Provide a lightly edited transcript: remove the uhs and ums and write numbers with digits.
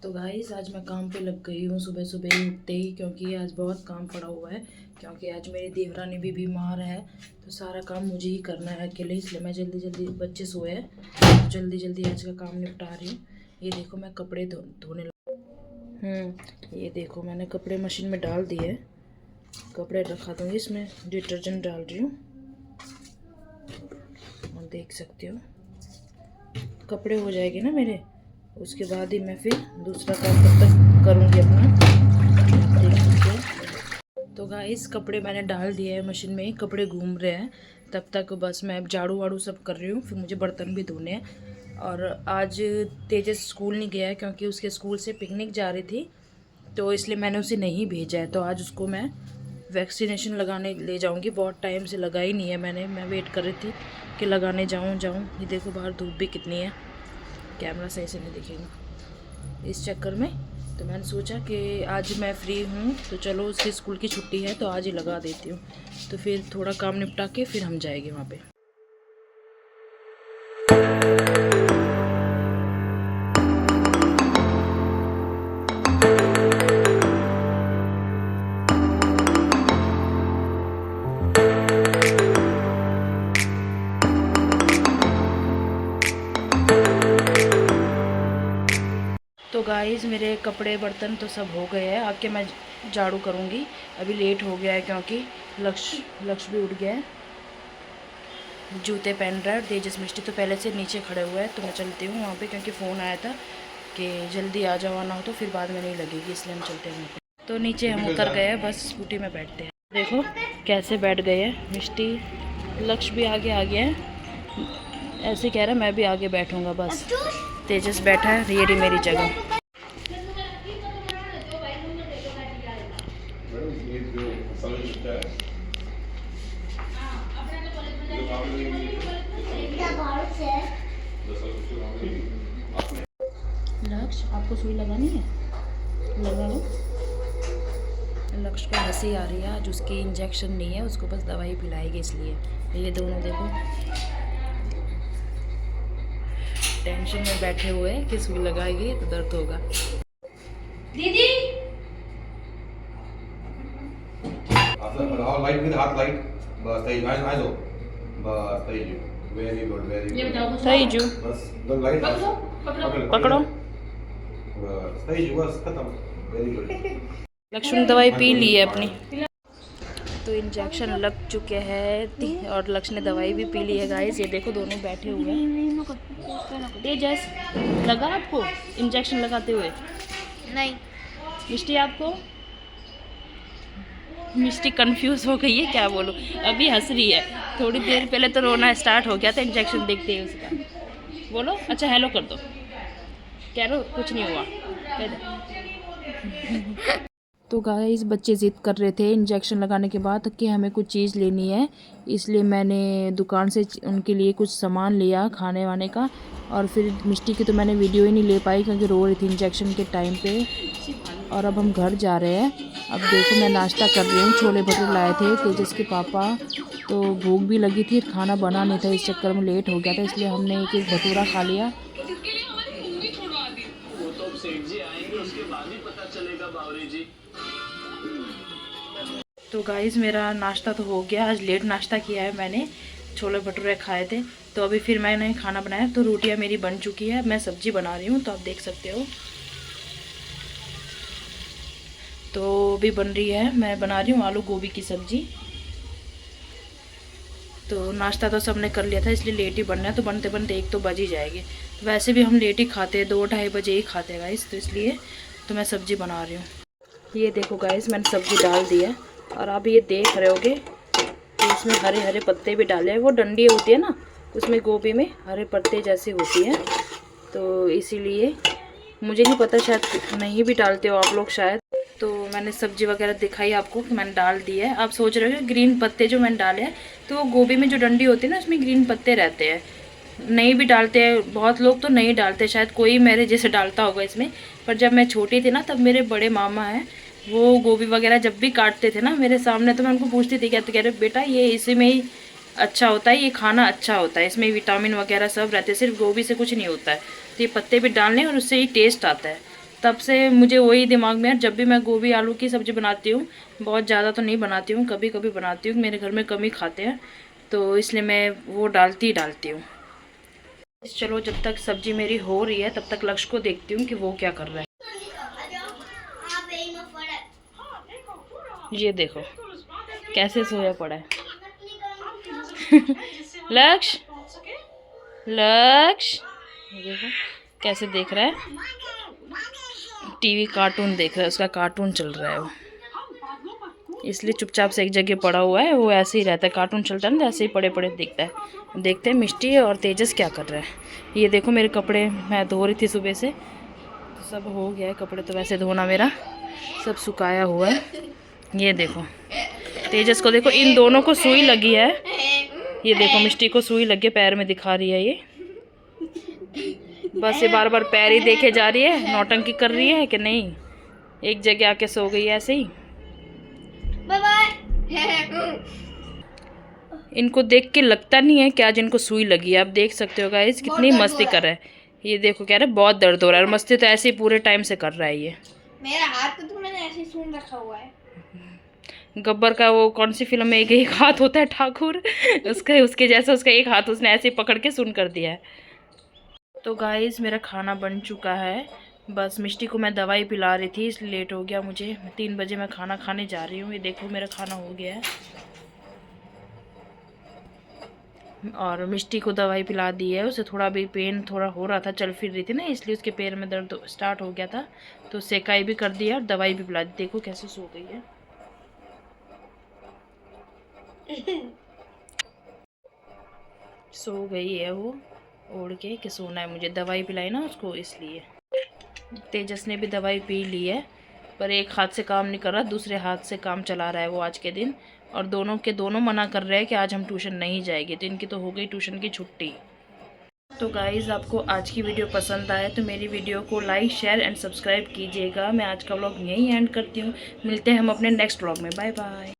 तो गाइस आज मैं काम पे लग गई हूँ सुबह सुबह ही उठते ही, क्योंकि आज बहुत काम पड़ा हुआ है। क्योंकि आज मेरी देवरानी भी बीमार है, तो सारा काम मुझे ही करना है अकेले, इसलिए मैं जल्दी जल्दी, बच्चे सोए हैं तो जल्दी जल्दी आज का काम निपटा रही हूँ। ये देखो मैं कपड़े धोने ये देखो मैंने कपड़े मशीन में डाल दिए। कपड़े रखा दूँगी, इसमें डिटर्जेंट डाल रही हूँ और देख सकते हो कपड़े हो जाएंगे ना मेरे, उसके बाद ही मैं फिर दूसरा काम तब तक करूँगी अपना। देख सकते हो। तो गाइस कपड़े मैंने डाल दिए हैं मशीन में, कपड़े घूम रहे हैं, तब तक बस मैं झाड़ू वाड़ू सब कर रही हूँ, फिर मुझे बर्तन भी धोने हैं। और आज तेजस स्कूल नहीं गया है क्योंकि उसके स्कूल से पिकनिक जा रही थी, तो इसलिए मैंने उसे नहीं भेजा है। तो आज उसको मैं वैक्सीनेशन लगाने ले जाऊंगी। बहुत टाइम से लगाई नहीं है मैं वेट कर रही थी कि लगाने जाऊं। ये देखो बाहर धूप भी कितनी है, कैमरा सही से नहीं दिखेगा इस चक्कर में। तो मैंने सोचा कि आज मैं फ्री हूँ तो चलो, उसकी स्कूल की छुट्टी है तो आज ही लगा देती हूँ, तो फिर थोड़ा काम निपटा के फिर हम जाएंगे वहाँ पे। तो गाइस मेरे कपड़े बर्तन तो सब हो गए हैं, आके मैं झाड़ू करूँगी। अभी लेट हो गया है क्योंकि लक्ष्य भी उठ गया है, जूते पहन रहा है। तेजस मिष्टी तो पहले से नीचे खड़े हुए हैं, तो मैं चलती हूँ वहाँ पे क्योंकि फ़ोन आया था कि जल्दी आ जाओ, आना हो तो फिर बाद में नहीं लगेगी, इसलिए हम चलते हैं वहाँ पे। तो नीचे हम उतर गए हैं, बस स्कूटी में बैठते हैं। देखो कैसे बैठ गए हैं मिष्टी, लक्ष्य भी आगे आ गया है, ऐसे कह रहा है मैं भी आगे बैठूँगा। बस तेजस बैठा है, ये रही मेरी जगह। लक्ष्य आपको सुई लगानी है, लगा लो। लक्ष्य को हंसी आ रही है, आज उसकी इंजेक्शन नहीं है, उसको बस दवाई पिलाएगी, इसलिए ये दोनों देखो टेंशन में बैठे हुए हैं कि सुई लगाएगी तो दर्द होगा। दीदी लाइट में हाथ लाइट, बस सही आई दो, बस सही जी, वेरी गुड वेरी गुड, सही जू, बस दो लाइट पकड़ो, बस सही जी, बस खत्म, वेरी गुड। लक्ष्य ने दवाई पी ली है अपनी, तो इंजेक्शन लग चुके हैं और लक्ष्य ने दवाई भी पी ली है। गाइस ये देखो दोनों बैठे हुए हैं। तेजस लगा आपको इंजेक्शन लगाते हुए? नहीं। मिष्टी आपको? मिष्टी कंफ्यूज हो गई है, क्या बोलूँ, अभी हंस रही है, थोड़ी देर पहले तो रोना स्टार्ट हो गया था इंजेक्शन देखते ही उसका। बोलो अच्छा हेलो कर दो, कह रो कुछ नहीं हुआ, कह दो। तो गाइस बच्चे ज़िद कर रहे थे इंजेक्शन लगाने के बाद कि हमें कुछ चीज़ लेनी है, इसलिए मैंने दुकान से उनके लिए कुछ सामान लिया खाने वाने का। और फिर मिष्टी की तो मैंने वीडियो ही नहीं ले पाई क्योंकि रो रही थी इंजेक्शन के टाइम पे। और अब हम घर जा रहे हैं। अब देखो मैं नाश्ता कर रही हूँ, छोले भटूरे लाए थे तेजस के पापा, तो भूख भी लगी थी, खाना बना नहीं था, इस चक्कर में लेट हो गया था, इसलिए हमने एक एक भटूरा खा लिया। तो गाइस मेरा नाश्ता तो हो गया, आज लेट नाश्ता किया है मैंने, छोले भटूरे खाए थे। तो अभी फिर मैंने खाना बनाया, तो रोटियां मेरी बन चुकी है, मैं सब्जी बना रही हूँ, तो आप देख सकते हो। तो भी बन रही है, मैं बना रही हूँ आलू गोभी की सब्जी। तो नाश्ता तो सबने कर लिया था, इसलिए लेट ही बनना है, तो बनते बनते एक तो बज ही जाएगी। तो वैसे भी हम लेट ही खाते हैं, 2-2:30 बजे ही खाते हैं गाइस, तो इसलिए तो मैं सब्जी बना रही हूँ। ये देखो गाइस मैंने सब्जी डाल दी है, और आप ये देख रहे होगे कि इसमें हरे हरे पत्ते भी डाले हैं, वो डंडी होती है ना, उसमें गोभी में हरे पत्ते जैसी होती है, तो इसीलिए मुझे नहीं पता, शायद नहीं भी डालते हो आप लोग शायद। तो मैंने सब्जी वगैरह दिखाई आपको कि मैंने डाल दी है। आप सोच रहे हो कि ग्रीन पत्ते जो मैंने डाले हैं, तो वो गोभी में जो डंडी होती है ना, उसमें ग्रीन पत्ते रहते हैं, नहीं भी डालते हैं बहुत लोग, तो नहीं डालते, शायद कोई मेरे जैसे डालता होगा इसमें। पर जब मैं छोटी थी ना, तब मेरे बड़े मामा हैं, वो गोभी वगैरह जब भी काटते थे ना मेरे सामने, तो मैं उनको पूछती थी, कहते कह रहे बेटा ये इसी में ही अच्छा होता है, ये खाना अच्छा होता है, इसमें विटामिन वगैरह सब रहते हैं, सिर्फ गोभी से कुछ नहीं होता है, तो ये पत्ते भी डालने और उससे ही टेस्ट आता है। तब से मुझे वही दिमाग में है, जब भी मैं गोभी आलू की सब्ज़ी बनाती हूँ, बहुत ज़्यादा तो नहीं बनाती हूँ, कभी कभी बनाती हूँ, मेरे घर में कम ही खाते हैं, तो इसलिए मैं वो डालती हूँ। चलो जब तक सब्ज़ी मेरी हो रही है तब तक लक्ष्य को देखती हूँ कि वो क्या कर रहा है। ये देखो कैसे सोया पड़ा है। लक्ष्य देखो कैसे देख रहा है, टीवी कार्टून देख रहा है, उसका कार्टून चल रहा है वो, इसलिए चुपचाप से एक जगह पड़ा हुआ है। वो ऐसे ही रहता है, कार्टून चलता है ना, ऐसे ही पड़े पड़े दिखता है। देखते हैं मिष्टी और तेजस क्या कर रहा है। ये देखो मेरे कपड़े मैं धो रही थी सुबह से, तो सब हो गया है कपड़े, तो वैसे धोना मेरा सब सुखाया हुआ है। ये देखो तेजस को देखो, इन दोनों को सुई लगी है। ये देखो मिष्टी को सुई लगी पैर में, दिखा रही है ये, बस ये बार बार पैर ही देखे जा रही है, नौटंकी कर रही है कि नहीं, एक जगह आके सो गई है ऐसे ही। इनको देख के लगता नहीं है कि आज इनको सुई लगी है। आप देख सकते हो गाइस कितनी मस्ती कर रहा है। ये देखो कह रहा है बहुत दर्द हो रहा है, और मस्ती तो ऐसे ही पूरे टाइम से कर रहा है ये। मेरा हाथ तो मैंने ऐसे ही सूंघ रखा हुआ है। गब्बर का वो कौन सी फिल्म में एक हाथ होता है ठाकुर, उसके जैसा उसका एक हाथ उसने ऐसे ही पकड़ के सुन कर दिया है। तो गाइस मेरा खाना बन चुका है, बस मिष्टी को मैं दवाई पिला रही थी इसलिए लेट हो गया मुझे। 3 बजे मैं खाना खाने जा रही हूँ। ये देखो मेरा खाना हो गया है, और मिष्टी को दवाई पिला दी है। उसे थोड़ा भी पेन थोड़ा हो रहा था, चल फिर रही थी ना, इसलिए उसके पैर में दर्द स्टार्ट हो गया था, तो सेकाई भी कर दिया और दवाई भी पिला दी। देखो कैसे सो गई है। सो गई है वो, ओढ़ के कि सोना है मुझे, दवाई पिलाई ना उसको इसलिए। तेजस ने भी दवाई पी ली है, पर एक हाथ से काम नहीं कर रहा, दूसरे हाथ से काम चला रहा है वो आज के दिन। और दोनों के दोनों मना कर रहे हैं कि आज हम ट्यूशन नहीं जाएंगे, तो इनकी तो हो गई ट्यूशन की छुट्टी। तो गाइज़ आपको आज की वीडियो पसंद आए तो मेरी वीडियो को लाइक शेयर एंड सब्सक्राइब कीजिएगा। मैं आज का व्लॉग यहीं एंड करती हूँ, मिलते हैं हम अपने नेक्स्ट व्लॉग में। Bye bye.